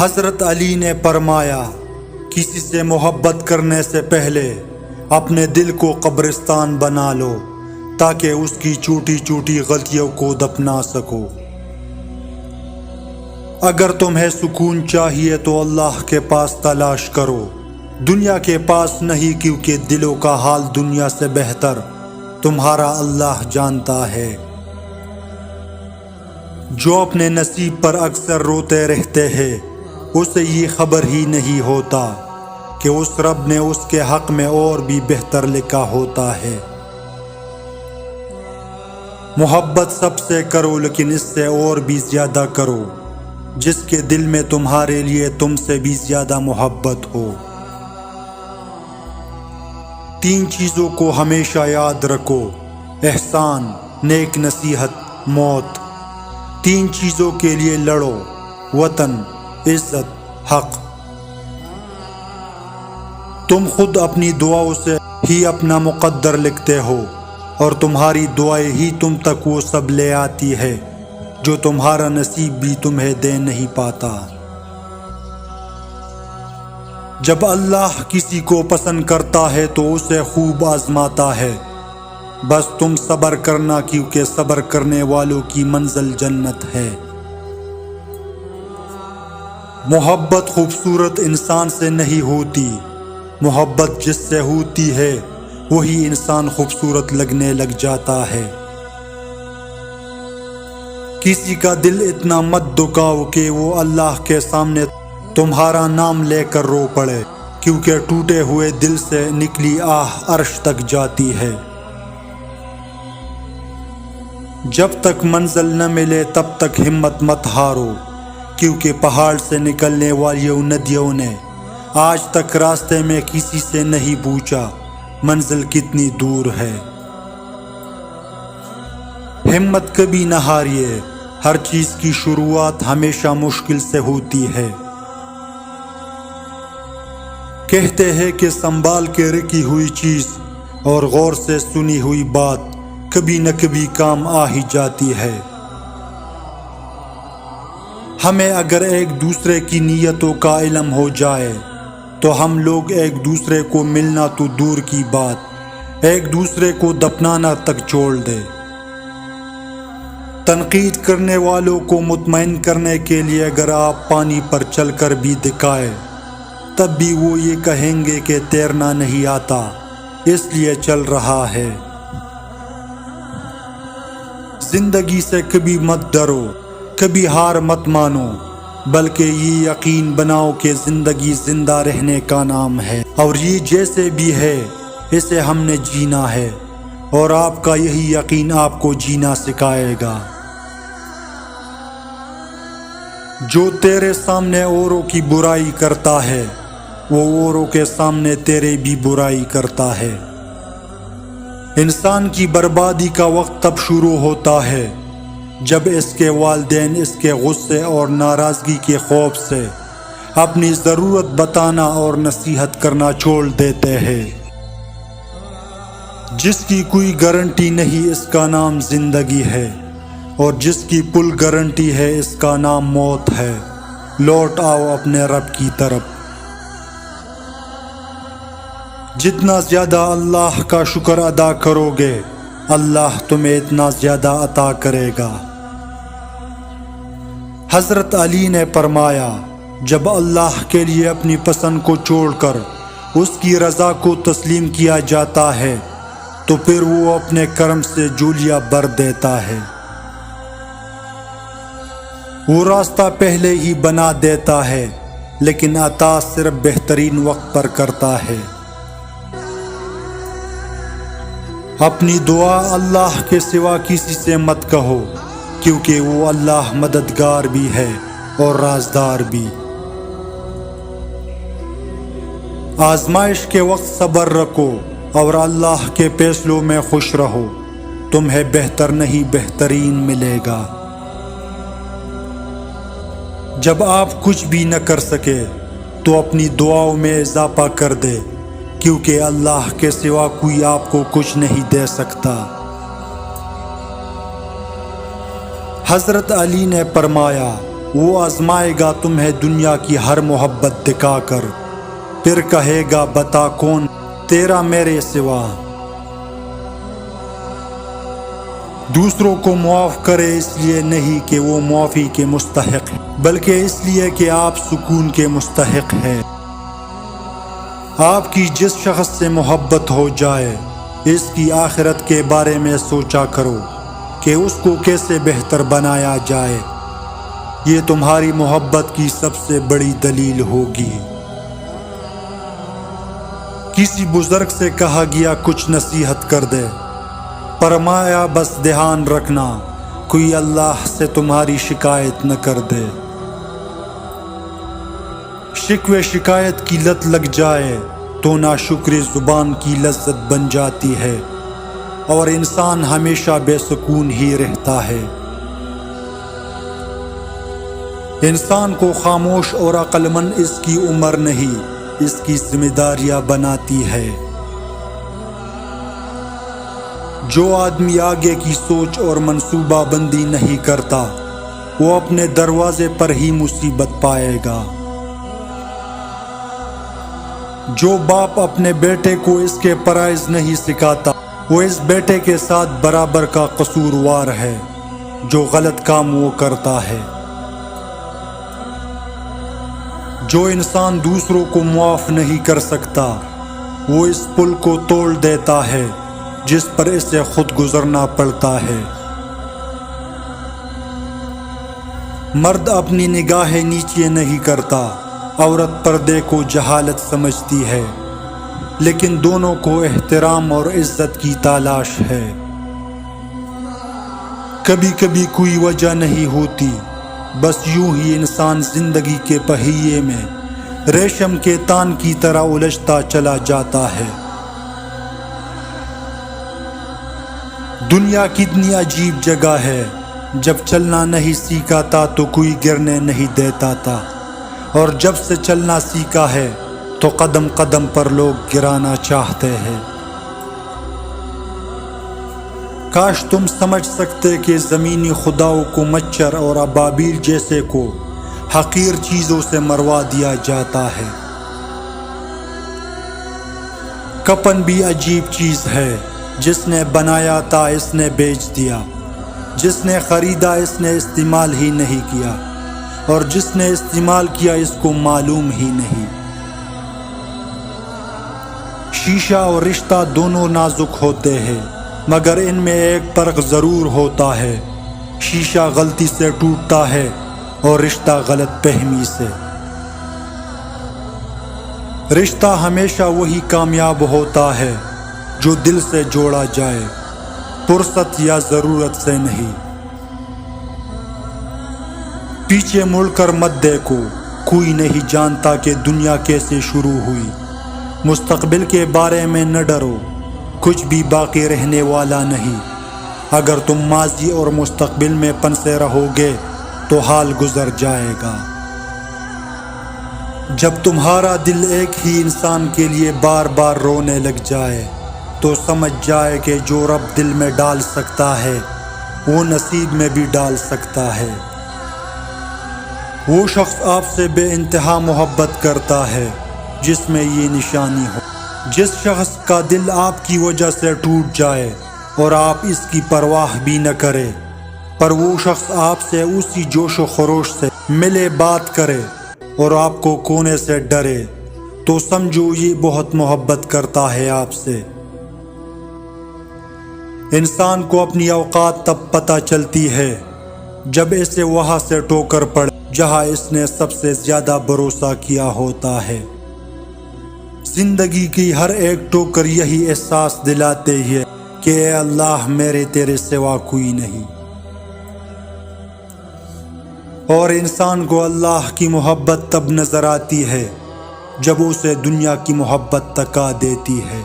حضرت علی نے فرمایا، کسی سے محبت کرنے سے پہلے اپنے دل کو قبرستان بنا لو تاکہ اس کی چھوٹی چھوٹی غلطیوں کو دفنا سکو۔ اگر تمہیں سکون چاہیے تو اللہ کے پاس تلاش کرو، دنیا کے پاس نہیں، کیونکہ دلوں کا حال دنیا سے بہتر تمہارا اللہ جانتا ہے۔ جو اپنے نصیب پر اکثر روتے رہتے ہیں اسے یہ خبر ہی نہیں ہوتا کہ اس رب نے اس کے حق میں اور بھی بہتر لکھا ہوتا ہے۔ محبت سب سے کرو، لیکن اس سے اور بھی زیادہ کرو جس کے دل میں تمہارے لیے تم سے بھی زیادہ محبت ہو۔ 3 چیزوں کو ہمیشہ یاد رکھو: احسان، نیک نصیحت، موت۔ 3 چیزوں کے لیے لڑو: وطن، عزت، حق۔ تم خود اپنی دعاؤں سے ہی اپنا مقدر لکھتے ہو، اور تمہاری دعائیں ہی تم تک وہ سب لے آتی ہے جو تمہارا نصیب بھی تمہیں دے نہیں پاتا۔ جب اللہ کسی کو پسند کرتا ہے تو اسے خوب آزماتا ہے، بس تم صبر کرنا، کیونکہ صبر کرنے والوں کی منزل جنت ہے۔ محبت خوبصورت انسان سے نہیں ہوتی، محبت جس سے ہوتی ہے وہی انسان خوبصورت لگنے لگ جاتا ہے۔ کسی کا دل اتنا مت دکھاؤ کہ وہ اللہ کے سامنے تمہارا نام لے کر رو پڑے، کیونکہ ٹوٹے ہوئے دل سے نکلی آہ عرش تک جاتی ہے۔ جب تک منزل نہ ملے تب تک ہمت مت ہارو، کیونکہ پہاڑ سے نکلنے والی ندیوں نے آج تک راستے میں کسی سے نہیں پوچھا منزل کتنی دور ہے۔ ہمت کبھی نہ ہاریے، ہر چیز کی شروعات ہمیشہ مشکل سے ہوتی ہے۔ کہتے ہیں کہ سنبھال کے رکھی ہوئی چیز اور غور سے سنی ہوئی بات کبھی نہ کبھی کام آ ہی جاتی ہے۔ ہمیں اگر ایک دوسرے کی نیتوں کا علم ہو جائے تو ہم لوگ ایک دوسرے کو ملنا تو دور کی بات، ایک دوسرے کو دفنانا تک چھوڑ دے۔ تنقید کرنے والوں کو مطمئن کرنے کے لیے اگر آپ پانی پر چل کر بھی دکھائے تب بھی وہ یہ کہیں گے کہ تیرنا نہیں آتا اس لیے چل رہا ہے۔ زندگی سے کبھی مت ڈرو، کبھی ہار مت مانو، بلکہ یہ یقین بناؤ کہ زندگی زندہ رہنے کا نام ہے، اور یہ جیسے بھی ہے اسے ہم نے جینا ہے، اور آپ کا یہی یقین آپ کو جینا سکھائے گا۔ جو تیرے سامنے اوروں کی برائی کرتا ہے وہ اوروں کے سامنے تیرے بھی برائی کرتا ہے۔ انسان کی بربادی کا وقت تب شروع ہوتا ہے جب اس کے والدین اس کے غصے اور ناراضگی کے خوف سے اپنی ضرورت بتانا اور نصیحت کرنا چھوڑ دیتے ہیں۔ جس کی کوئی گارنٹی نہیں اس کا نام زندگی ہے، اور جس کی پل گارنٹی ہے اس کا نام موت ہے۔ لوٹ آؤ اپنے رب کی طرف۔ جتنا زیادہ اللہ کا شکر ادا کرو گے اللہ تمہیں اتنا زیادہ عطا کرے گا۔ حضرت علی نے فرمایا، جب اللہ کے لیے اپنی پسند کو چھوڑ کر اس کی رضا کو تسلیم کیا جاتا ہے تو پھر وہ اپنے کرم سے جھولیاں بھر دیتا ہے۔ وہ راستہ پہلے ہی بنا دیتا ہے، لیکن عطا صرف بہترین وقت پر کرتا ہے۔ اپنی دعا اللہ کے سوا کسی سے مت کہو، کیونکہ وہ اللہ مددگار بھی ہے اور رازدار بھی۔ آزمائش کے وقت صبر رکھو اور اللہ کے فیصلوں میں خوش رہو، تمہیں بہتر نہیں بہترین ملے گا۔ جب آپ کچھ بھی نہ کر سکے تو اپنی دعاؤں میں اضافہ کر دے، کیونکہ اللہ کے سوا کوئی آپ کو کچھ نہیں دے سکتا۔ حضرت علی نے فرمایا، وہ آزمائے گا تمہیں دنیا کی ہر محبت دکھا کر، پھر کہے گا بتا کون تیرا میرے سوا۔ دوسروں کو معاف کرے اس لیے نہیں کہ وہ معافی کے مستحق ہے، بلکہ اس لیے کہ آپ سکون کے مستحق ہیں۔ آپ کی جس شخص سے محبت ہو جائے، اس کی آخرت کے بارے میں سوچا کرو کہ اس کو کیسے بہتر بنایا جائے، یہ تمہاری محبت کی سب سے بڑی دلیل ہوگی۔ کسی بزرگ سے کہا گیا کچھ نصیحت کر دے، فرمایا بس دھیان رکھنا کوئی اللہ سے تمہاری شکایت نہ کر دے۔ شکوے شکایت کی لت لگ جائے تو ناشکری زبان کی لذت بن جاتی ہے، اور انسان ہمیشہ بے سکون ہی رہتا ہے۔ انسان کو خاموش اور عقل مند اس کی عمر نہیں، اس کی ذمہ داریاں بناتی ہے۔ جو آدمی آگے کی سوچ اور منصوبہ بندی نہیں کرتا، وہ اپنے دروازے پر ہی مصیبت پائے گا۔ جو باپ اپنے بیٹے کو اس کے فرائض نہیں سکھاتا، وہ اس بیٹے کے ساتھ برابر کا قصوروار ہے جو غلط کام وہ کرتا ہے۔ جو انسان دوسروں کو معاف نہیں کر سکتا، وہ اس پل کو توڑ دیتا ہے جس پر اسے خود گزرنا پڑتا ہے۔ مرد اپنی نگاہیں نیچے نہیں کرتا، عورت پردے کو جہالت سمجھتی ہے، لیکن دونوں کو احترام اور عزت کی تلاش ہے۔ کبھی کبھی کوئی وجہ نہیں ہوتی، بس یوں ہی انسان زندگی کے پہیے میں ریشم کے تان کی طرح الجھتا چلا جاتا ہے۔ دنیا کتنی عجیب جگہ ہے، جب چلنا نہیں سیکھا تھا تو کوئی گرنے نہیں دیتا تھا، اور جب سے چلنا سیکھا ہے تو قدم قدم پر لوگ گرانا چاہتے ہیں۔ کاش تم سمجھ سکتے کہ زمینی خداؤں کو مچھر اور ابابیل جیسے کو حقیر چیزوں سے مروا دیا جاتا ہے۔ کفن بھی عجیب چیز ہے، جس نے بنایا تھا اس نے بیچ دیا، جس نے خریدا اس نے استعمال ہی نہیں کیا، اور جس نے استعمال کیا اس کو معلوم ہی نہیں۔ شیشہ اور رشتہ دونوں نازک ہوتے ہیں، مگر ان میں ایک فرق ضرور ہوتا ہے، شیشہ غلطی سے ٹوٹتا ہے اور رشتہ غلط فہمی سے۔ رشتہ ہمیشہ وہی کامیاب ہوتا ہے جو دل سے جوڑا جائے، فرصت یا ضرورت سے نہیں۔ پیچھے مڑ کر مت دیکھو، کوئی نہیں جانتا کہ دنیا کیسے شروع ہوئی۔ مستقبل کے بارے میں نہ ڈرو، کچھ بھی باقی رہنے والا نہیں۔ اگر تم ماضی اور مستقبل میں پنسے رہو گے تو حال گزر جائے گا۔ جب تمہارا دل ایک ہی انسان کے لیے بار بار رونے لگ جائے تو سمجھ جائے کہ جو رب دل میں ڈال سکتا ہے وہ نصیب میں بھی ڈال سکتا ہے۔ وہ شخص آپ سے بے انتہا محبت کرتا ہے جس میں یہ نشانی ہو۔ جس شخص کا دل آپ کی وجہ سے ٹوٹ جائے اور آپ اس کی پرواہ بھی نہ کرے، پر وہ شخص آپ سے اسی جوش و خروش سے ملے بات کرے اور آپ کو کونے سے ڈرے، تو سمجھو یہ بہت محبت کرتا ہے آپ سے۔ انسان کو اپنی اوقات تب پتہ چلتی ہے جب اسے وہاں سے ٹوکر پڑے جہاں اس نے سب سے زیادہ بھروسہ کیا ہوتا ہے۔ زندگی کی ہر ایک ٹوکر یہی احساس دلاتے ہے کہ اے اللہ میرے تیرے سوا کوئی نہیں۔ اور انسان کو اللہ کی محبت تب نظر آتی ہے جب اسے دنیا کی محبت تکا دیتی ہے۔